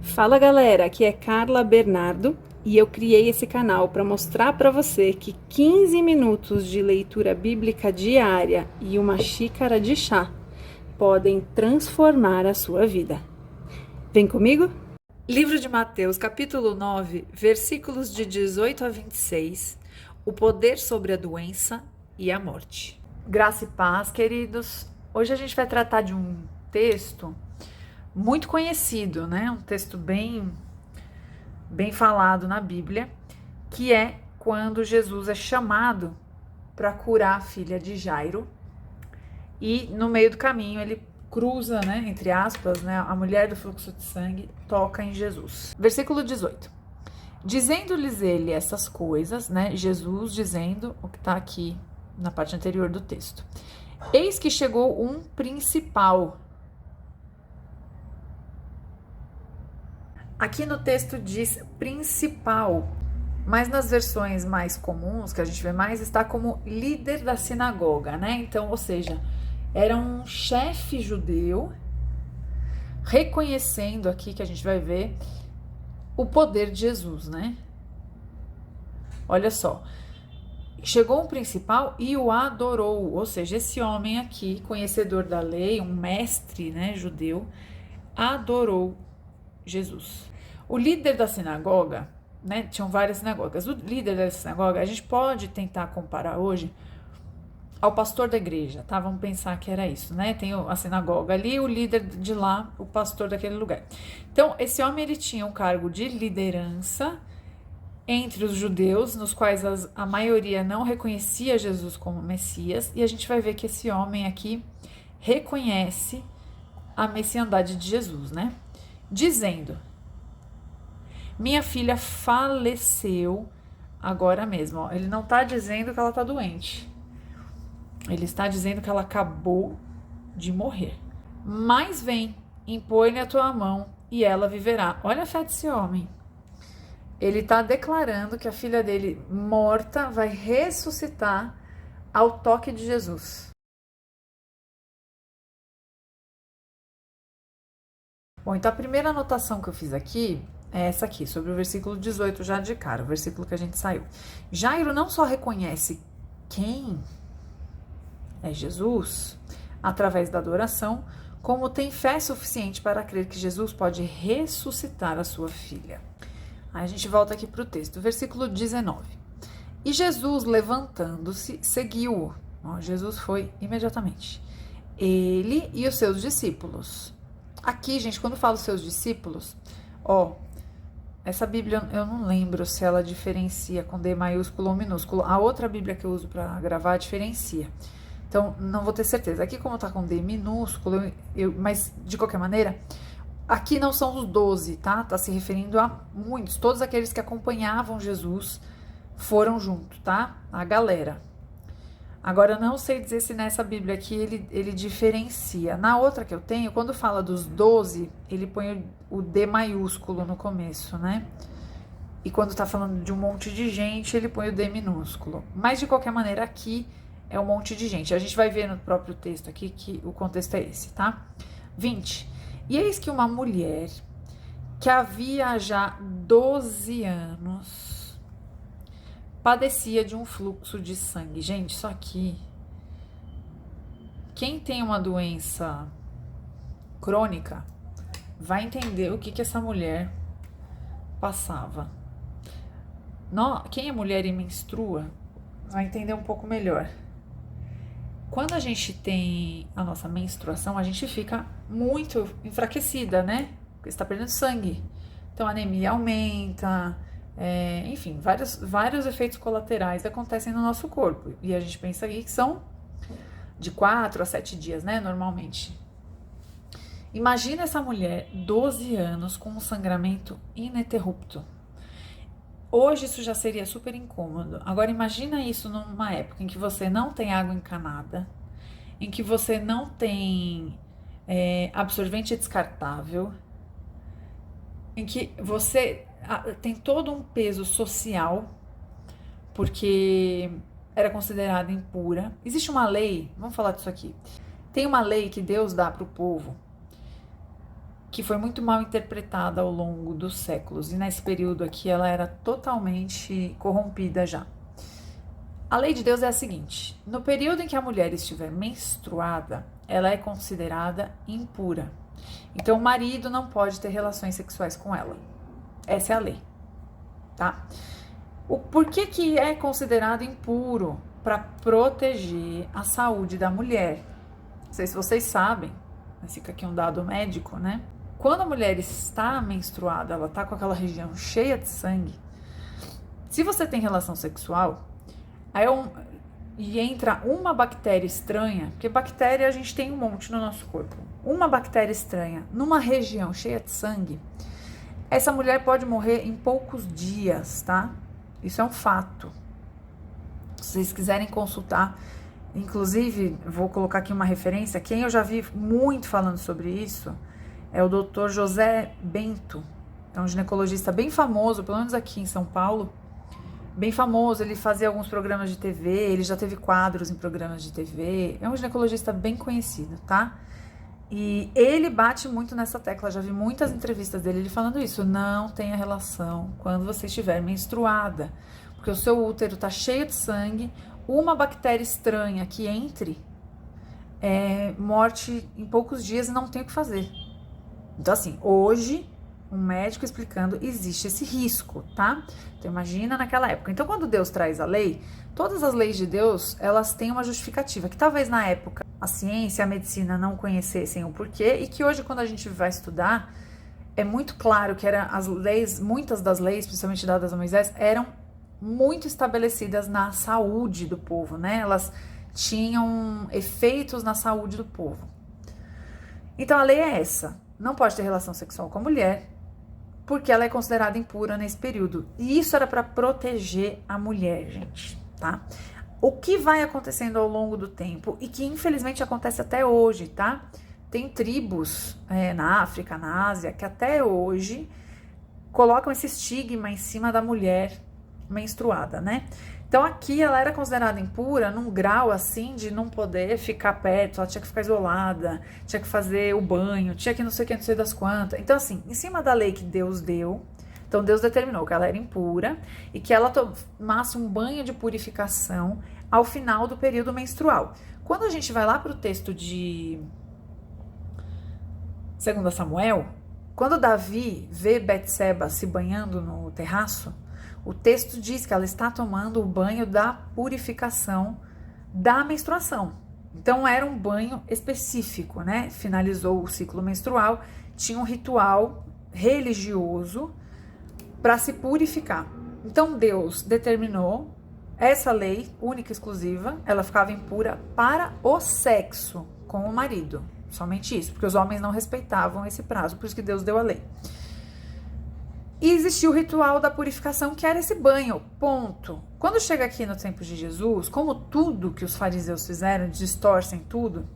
Fala galera, aqui é Carla Bernardo e eu criei esse canal para mostrar para você que 15 minutos de leitura bíblica diária e uma xícara de chá podem transformar a sua vida. Vem comigo? Livro de Mateus, capítulo 9, versículos de 18 a 26, o poder sobre a doença e a morte. Graça e paz, queridos. Hoje a gente vai tratar de um texto muito conhecido, né? Um texto bem falado na Bíblia, que é quando Jesus é chamado para curar a filha de Jairo e no meio do caminho ele cruza, né, entre aspas, né, a mulher do fluxo de sangue toca em Jesus. Versículo 18. Dizendo-lhes ele essas coisas, né, Jesus dizendo o que está aqui na parte anterior do texto. Eis que chegou um principal. Aqui no texto diz principal, mas nas versões mais comuns, que a gente vê mais, está como líder da sinagoga, né? Então, ou seja, era um chefe judeu reconhecendo aqui, que a gente vai ver, o poder de Jesus, né? Olha só, chegou um principal e o adorou, ou seja, esse homem aqui, conhecedor da lei, um mestre, né, judeu, adorou Jesus. O líder da sinagoga, né, tinham várias sinagogas. O líder da sinagoga, a gente pode tentar comparar hoje ao pastor da igreja, tá? Vamos pensar que era isso, né? Tem a sinagoga ali, o líder de lá, o pastor daquele lugar. Então, esse homem, ele tinha um cargo de liderança entre os judeus, nos quais a maioria não reconhecia Jesus como Messias, e a gente vai ver que esse homem aqui reconhece a messiandade de Jesus, né? Dizendo: minha filha faleceu agora mesmo. Ó. Ele não está dizendo que ela está doente. Ele está dizendo que ela acabou de morrer. Mas vem, impõe-lhe a tua mão e ela viverá. Olha a fé desse homem. Ele está declarando que a filha dele, morta, vai ressuscitar ao toque de Jesus. Bom, então a primeira anotação que eu fiz aqui é essa aqui, sobre o versículo 18, já de cara, o versículo que a gente saiu. Jairo não só reconhece quem é Jesus através da adoração, como tem fé suficiente para crer que Jesus pode ressuscitar a sua filha. Aí a gente volta aqui para o texto, versículo 19. E Jesus, levantando-se, seguiu-o. Jesus foi imediatamente. Ele e os seus discípulos. Aqui, gente, quando falo seus discípulos, ó, essa Bíblia eu não lembro se ela diferencia com D maiúsculo ou minúsculo. A outra Bíblia que eu uso para gravar diferencia. Então, não vou ter certeza. Aqui, como tá com D minúsculo, mas de qualquer maneira, aqui não são os 12, tá? Tá se referindo a muitos. Todos aqueles que acompanhavam Jesus foram junto, tá? A galera. Agora, não sei dizer se nessa Bíblia aqui ele diferencia. Na outra que eu tenho, quando fala dos 12, ele põe o D maiúsculo no começo, né? E quando tá falando de um monte de gente, ele põe o D minúsculo. Mas, de qualquer maneira, aqui é um monte de gente. A gente vai ver no próprio texto aqui que o contexto é esse, tá? 20. E eis que uma mulher que havia já 12 anos padecia de um fluxo de sangue. Gente, isso aqui, quem tem uma doença crônica vai entender o que essa mulher passava. Quem é mulher e menstrua vai entender um pouco melhor. Quando a gente tem a nossa menstruação, a gente fica muito enfraquecida, né? Porque está perdendo sangue. Então a anemia aumenta, enfim, vários efeitos colaterais acontecem no nosso corpo. E a gente pensa aqui que são de 4 a 7 dias, né, normalmente. Imagina essa mulher, 12 anos, com um sangramento ininterrupto. Hoje isso já seria super incômodo. Agora imagina isso numa época em que você não tem água encanada, em que você não tem absorvente descartável, em que você tem todo um peso social, porque era considerada impura. Existe uma lei, vamos falar disso aqui. Tem uma lei que Deus dá para o povo, que foi muito mal interpretada ao longo dos séculos, e nesse período aqui ela era totalmente corrompida já. A lei de Deus é a seguinte: no período em que a mulher estiver menstruada, ela é considerada impura. Então o marido não pode ter relações sexuais com ela. Essa é a lei, tá? Por que é considerado impuro? Para proteger a saúde da mulher. Não sei se vocês sabem, mas fica aqui um dado médico, né? Quando a mulher está menstruada, ela tá com aquela região cheia de sangue. Se você tem relação sexual, e entra uma bactéria estranha, porque bactéria a gente tem um monte no nosso corpo. Uma bactéria estranha numa região cheia de sangue, essa mulher pode morrer em poucos dias, tá? Isso é um fato. Se vocês quiserem consultar, inclusive, vou colocar aqui uma referência, quem eu já vi muito falando sobre isso é o Dr. José Bento, é um ginecologista bem famoso, pelo menos aqui em São Paulo, bem famoso, ele fazia alguns programas de TV, ele já teve quadros em programas de TV, é um ginecologista bem conhecido, tá? E ele bate muito nessa tecla, já vi muitas entrevistas dele, ele falando isso, não tenha relação quando você estiver menstruada, porque o seu útero tá cheio de sangue, uma bactéria estranha que entre, morte em poucos dias e não tem o que fazer. Então assim, hoje, um médico explicando, existe esse risco, tá? Então imagina naquela época. Então quando Deus traz a lei, todas as leis de Deus, elas têm uma justificativa, que talvez na época a ciência e a medicina não conhecessem o porquê, e que hoje quando a gente vai estudar, é muito claro que as leis, muitas das leis, principalmente dadas a Moisés, eram muito estabelecidas na saúde do povo, né? Elas tinham efeitos na saúde do povo. Então a lei é essa, não pode ter relação sexual com a mulher, porque ela é considerada impura nesse período. E isso era para proteger a mulher, gente, tá? O que vai acontecendo ao longo do tempo, e que infelizmente acontece até hoje, tá? Tem tribos na África, na Ásia, que até hoje colocam esse estigma em cima da mulher menstruada, né? Então aqui ela era considerada impura num grau assim de não poder ficar perto, ela tinha que ficar isolada, tinha que fazer o banho, tinha que não sei o que, não sei das quantas. Então assim, em cima da lei que Deus deu, então Deus determinou que ela era impura e que ela tomasse um banho de purificação ao final do período menstrual. Quando a gente vai lá para o texto de 2 Samuel, quando Davi vê Betseba se banhando no terraço, o texto diz que ela está tomando o banho da purificação da menstruação. Então era um banho específico, né? Finalizou o ciclo menstrual, tinha um ritual religioso para se purificar. Então Deus determinou essa lei única e exclusiva, ela ficava impura para o sexo com o marido. Somente isso, porque os homens não respeitavam esse prazo, por isso que Deus deu a lei. E existia o ritual da purificação, que era esse banho, ponto. Quando chega aqui no tempo de Jesus, como tudo que os fariseus fizeram, distorcem tudo,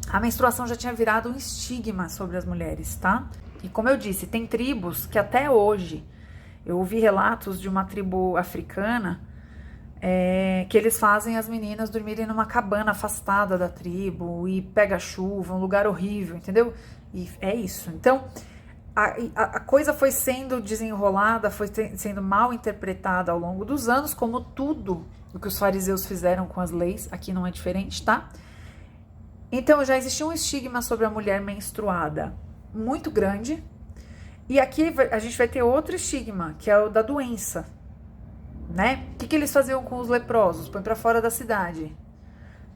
a menstruação já tinha virado um estigma sobre as mulheres, tá? E como eu disse, tem tribos que até hoje, eu ouvi relatos de uma tribo africana, que eles fazem as meninas dormirem numa cabana afastada da tribo, e pega chuva, um lugar horrível, entendeu? E é isso. Então a coisa foi sendo desenrolada, foi sendo mal interpretada ao longo dos anos, como tudo o que os fariseus fizeram com as leis, aqui não é diferente, tá? Então já existia um estigma sobre a mulher menstruada muito grande, e aqui a gente vai ter outro estigma, que é o da doença, né? O que eles faziam com os leprosos? Põe pra fora da cidade.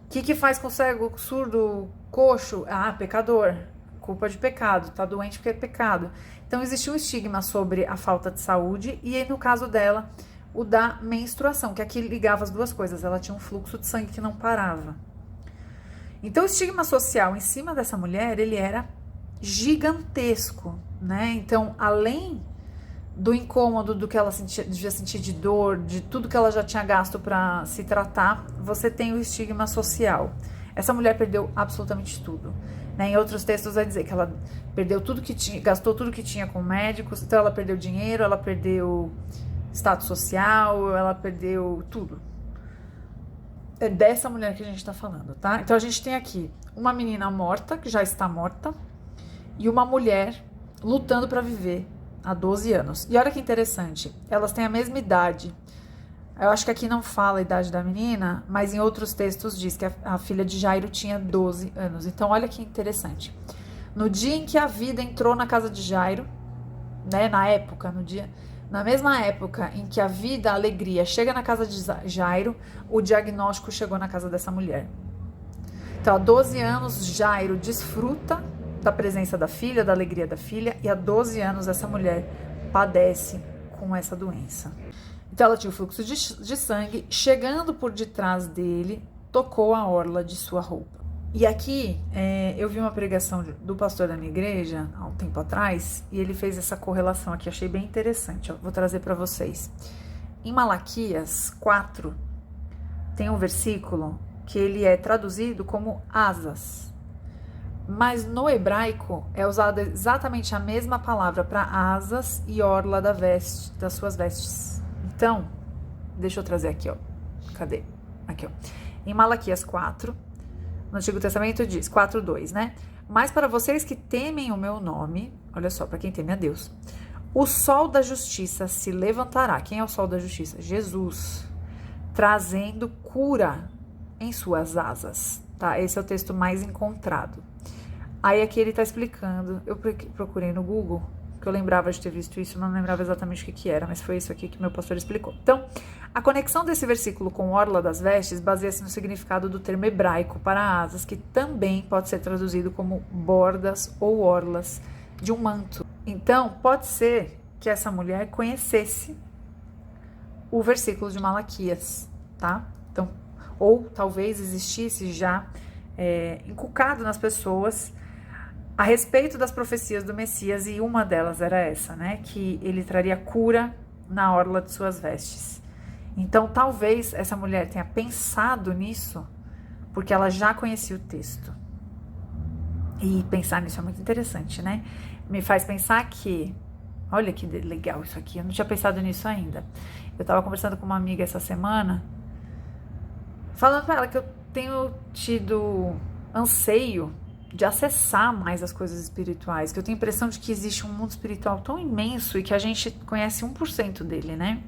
O que faz com o cego, surdo, coxo? Ah, pecador. Culpa de pecado, tá doente porque é pecado. Então existia um estigma sobre a falta de saúde, e aí, no caso dela, o da menstruação, que aqui ligava as duas coisas, ela tinha um fluxo de sangue que não parava. Então o estigma social em cima dessa mulher, ele era gigantesco, né? Então, além do incômodo, do que ela devia sentir de dor, de tudo que ela já tinha gasto para se tratar, você tem o estigma social. Essa mulher perdeu absolutamente tudo. Em outros textos vai dizer que ela perdeu tudo que tinha, gastou tudo que tinha com médicos, então ela perdeu dinheiro, ela perdeu status social, ela perdeu tudo. É dessa mulher que a gente está falando, tá? Então a gente tem aqui uma menina morta, que já está morta, e uma mulher lutando para viver há 12 anos. E olha que interessante, elas têm a mesma idade. Eu acho que aqui não fala a idade da menina, mas em outros textos diz que a filha de Jairo tinha 12 anos. Então olha que interessante. No dia em que a vida entrou na casa de Jairo, né, na mesma época em que a vida, a alegria chega na casa de Jairo, o diagnóstico chegou na casa dessa mulher. Então, há 12 anos, Jairo desfruta da presença da filha, da alegria da filha, e há 12 anos essa mulher padece com essa doença. Então, ela tinha o fluxo de sangue, chegando por detrás dele, tocou a orla de sua roupa. E aqui, eu vi uma pregação do pastor da minha igreja, há um tempo atrás, e ele fez essa correlação aqui, achei bem interessante, vou trazer para vocês. Em Malaquias 4, tem um versículo que ele é traduzido como asas, mas no hebraico é usada exatamente a mesma palavra para asas e orla das suas vestes. Então, deixa eu trazer aqui, ó. Cadê? Aqui, ó. Em Malaquias 4, no Antigo Testamento diz, 4:2, né? Mas para vocês que temem o meu nome, olha só, para quem teme a Deus, o sol da justiça se levantará. Quem é o sol da justiça? Jesus, trazendo cura em suas asas, tá? Esse é o texto mais encontrado. Aí aqui ele tá explicando, eu procurei no Google, que eu lembrava de ter visto isso, não lembrava exatamente o que era, mas foi isso aqui que meu pastor explicou. Então, a conexão desse versículo com orla das vestes baseia-se no significado do termo hebraico para asas, que também pode ser traduzido como bordas ou orlas de um manto. Então, pode ser que essa mulher conhecesse o versículo de Malaquias, tá? Então, ou talvez existisse já inculcado nas pessoas a respeito das profecias do Messias, e uma delas era essa, né? Que ele traria cura na orla de suas vestes. Então, talvez essa mulher tenha pensado nisso, porque ela já conhecia o texto. E pensar nisso é muito interessante, né? Me faz pensar que, olha que legal isso aqui, eu não tinha pensado nisso ainda. Eu estava conversando com uma amiga essa semana, falando para ela que eu tenho tido anseio de acessar mais as coisas espirituais, que eu tenho a impressão de que existe um mundo espiritual tão imenso e que a gente conhece 1% dele, né?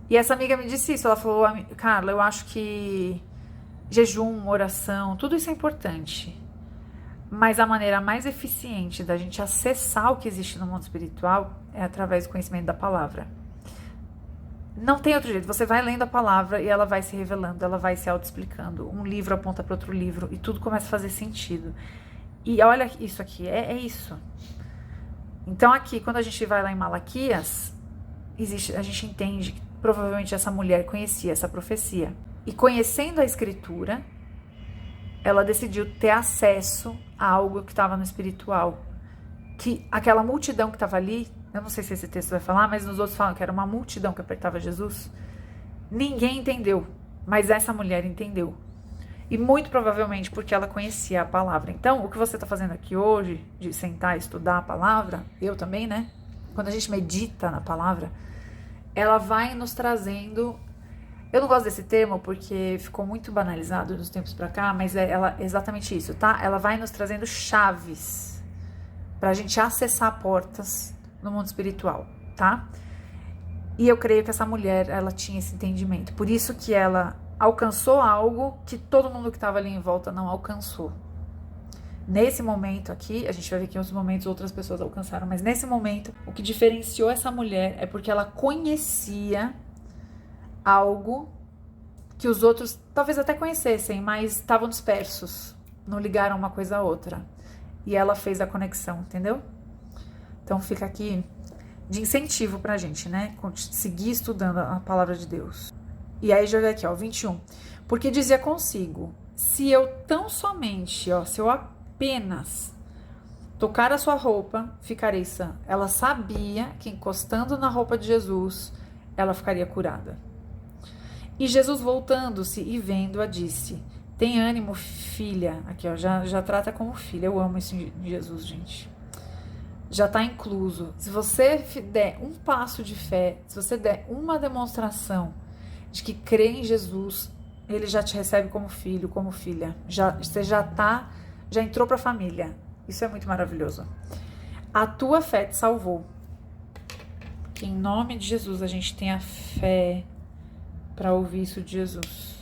E essa amiga me disse isso, ela falou, Carla, eu acho que jejum, oração, tudo isso é importante, mas a maneira mais eficiente da gente acessar o que existe no mundo espiritual é através do conhecimento da palavra. Não tem outro jeito, você vai lendo a palavra e ela vai se revelando, ela vai se auto-explicando. Um livro aponta para outro livro e tudo começa a fazer sentido. E olha isso aqui, é isso. Então aqui, quando a gente vai lá em Malaquias, a gente entende que provavelmente essa mulher conhecia essa profecia. E conhecendo a escritura, ela decidiu ter acesso a algo que estava no espiritual. Que aquela multidão que estava ali, eu não sei se esse texto vai falar, mas nos outros falam que era uma multidão que apertava Jesus. Ninguém entendeu, mas essa mulher entendeu. E muito provavelmente porque ela conhecia a palavra. Então, o que você está fazendo aqui hoje, de sentar e estudar a palavra, eu também, né? Quando a gente medita na palavra, ela vai nos trazendo... Eu não gosto desse termo porque ficou muito banalizado nos tempos pra cá, mas é exatamente isso, tá? Ela vai nos trazendo chaves pra gente acessar portas no mundo espiritual, tá? E eu creio que essa mulher, ela tinha esse entendimento. Por isso que ela alcançou algo que todo mundo que estava ali em volta não alcançou. Nesse momento aqui, a gente vai ver que em outros momentos outras pessoas alcançaram, mas nesse momento, o que diferenciou essa mulher é porque ela conhecia algo que os outros talvez até conhecessem, mas estavam dispersos, não ligaram uma coisa a outra. E ela fez a conexão, entendeu? Então fica aqui de incentivo pra gente, né? Seguir estudando a palavra de Deus. E aí já vem aqui, ó, 21. Porque dizia consigo, se eu tão somente, ó, se eu apenas tocar a sua roupa, ficarei sã. Ela sabia que encostando na roupa de Jesus, ela ficaria curada. E Jesus, voltando-se e vendo-a, disse, tem ânimo, filha. Aqui, ó, já trata como filha. Eu amo isso de Jesus, gente. Já está incluso. Se você der um passo de fé, se você der uma demonstração de que crê em Jesus, ele já te recebe como filho, como filha. Você já entrou para a família. Isso é muito maravilhoso. A tua fé te salvou. Que em nome de Jesus a gente tenha fé para ouvir isso de Jesus.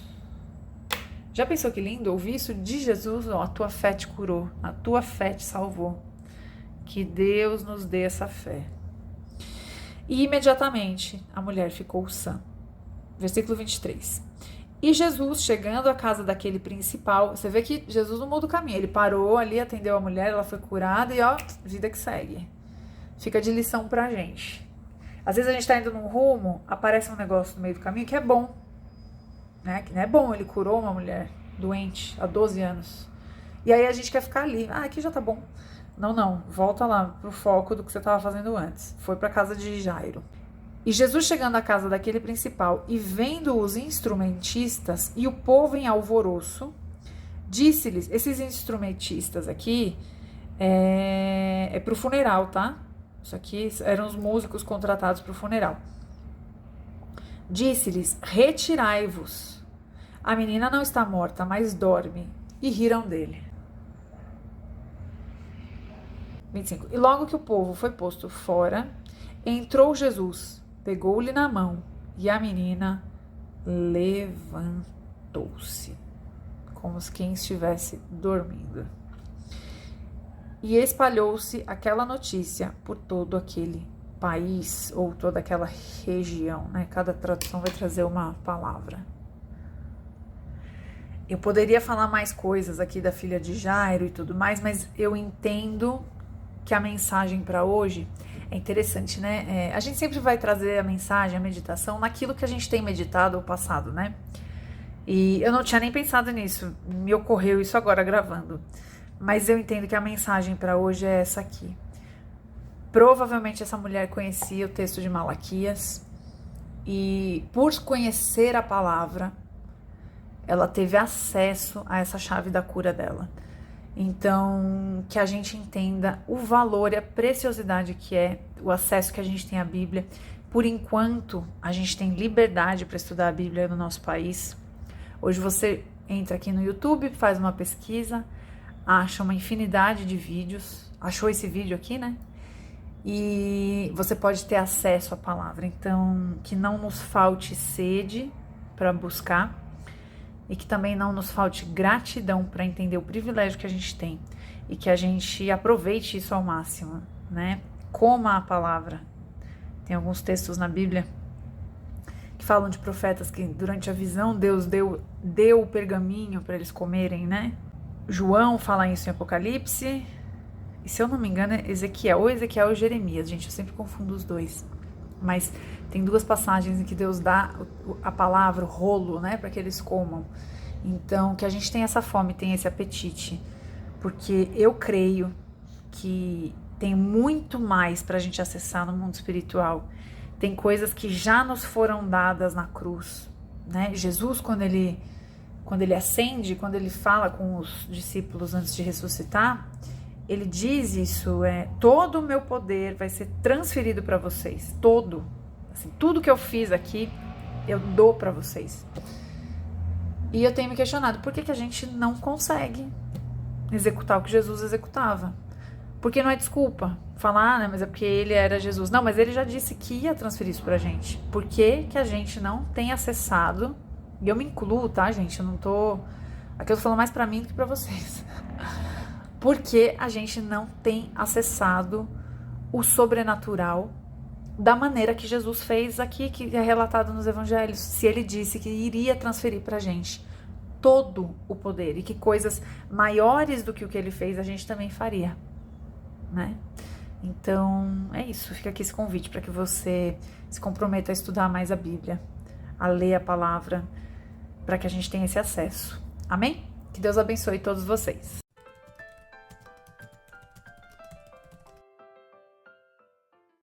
Já pensou que lindo? Ouvir isso de Jesus? Ó, a tua fé te curou, a tua fé te salvou. Que Deus nos dê essa fé. E imediatamente a mulher ficou sã. Versículo 23. E Jesus, chegando à casa daquele principal, você vê que Jesus não muda o caminho. Ele parou ali, atendeu a mulher, ela foi curada e ó, vida que segue. Fica de lição pra gente. Às vezes a gente tá indo num rumo, aparece um negócio no meio do caminho que é bom. Né? Que não é bom, ele curou uma mulher doente há 12 anos. E aí a gente quer ficar ali. Ah, aqui já tá bom. Não, volta lá pro foco do que você estava fazendo antes. Foi para casa de Jairo. E Jesus chegando à casa daquele principal e vendo os instrumentistas e o povo em alvoroço, disse-lhes, esses instrumentistas aqui é pro funeral, tá? Isso aqui eram os músicos contratados pro funeral. Disse-lhes, retirai-vos. A menina não está morta, mas dorme. E riram dele. 25. E logo que o povo foi posto fora, entrou Jesus, pegou-lhe na mão, e a menina levantou-se, como se quem estivesse dormindo. E espalhou-se aquela notícia por todo aquele país, ou toda aquela região, né? Cada tradução vai trazer uma palavra. Eu poderia falar mais coisas aqui da filha de Jairo e tudo mais, mas eu entendo que a mensagem para hoje é interessante, né? A gente sempre vai trazer a mensagem, a meditação, naquilo que a gente tem meditado ou passado, né? E eu não tinha nem pensado nisso, me ocorreu isso agora gravando. Mas eu entendo que a mensagem para hoje é essa aqui. Provavelmente essa mulher conhecia o texto de Malaquias e por conhecer a palavra, ela teve acesso a essa chave da cura dela. Então, que a gente entenda o valor e a preciosidade que é o acesso que a gente tem à Bíblia. Por enquanto, a gente tem liberdade para estudar a Bíblia no nosso país. Hoje você entra aqui no YouTube, faz uma pesquisa, acha uma infinidade de vídeos. Achou esse vídeo aqui, né? E você pode ter acesso à palavra. Então, que não nos falte sede para buscar. E que também não nos falte gratidão para entender o privilégio que a gente tem e que a gente aproveite isso ao máximo, né? Coma a palavra. Tem alguns textos na Bíblia que falam de profetas que durante a visão Deus deu o pergaminho para eles comerem, né? João fala isso em Apocalipse e, se eu não me engano, é Ezequiel ou Jeremias, gente, eu sempre confundo os dois. Mas tem duas passagens em que Deus dá a palavra, o rolo, né, para que eles comam. Então, que a gente tem essa fome, tem esse apetite, porque eu creio que tem muito mais para a gente acessar no mundo espiritual. Tem coisas que já nos foram dadas na cruz, né? Jesus, quando ele ascende, quando ele fala com os discípulos antes de ressuscitar, ele diz isso, todo o meu poder vai ser transferido para vocês, todo. Assim, tudo que eu fiz aqui, eu dou para vocês. E eu tenho me questionado, por que a gente não consegue executar o que Jesus executava? Porque não é desculpa falar, né, mas é porque ele era Jesus. Não, mas ele já disse que ia transferir isso pra gente. Por que a gente não tem acessado? E eu me incluo, tá, gente? Eu não tô... Aqui eu tô falando mais pra mim do que pra vocês. Porque a gente não tem acessado o sobrenatural da maneira que Jesus fez aqui, que é relatado nos evangelhos. Se ele disse que iria transferir pra gente todo o poder e que coisas maiores do que o que ele fez a gente também faria, né? Então, é isso. Fica aqui esse convite para que você se comprometa a estudar mais a Bíblia, a ler a palavra, para que a gente tenha esse acesso. Amém? Que Deus abençoe todos vocês.